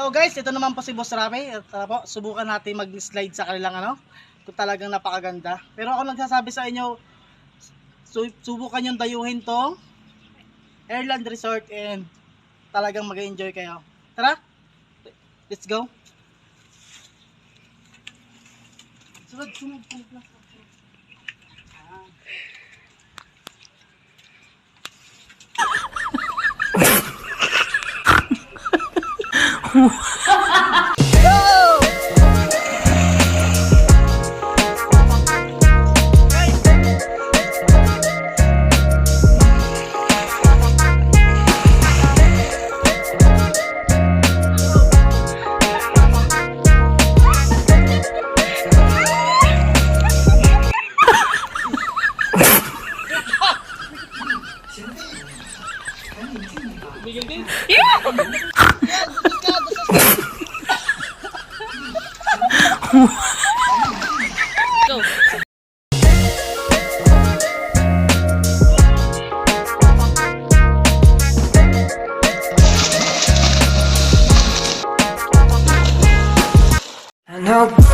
So guys, ito naman po si Boss Rami. Tara po, subukan natin mag-slide sa kanilang kung talagang napakaganda. Pero ako nagsasabi sa inyo, subukan yung dayuhin tong Airland Resort and talagang mag-enjoy kayo. Tara, let's go. Sunod. Go. I know.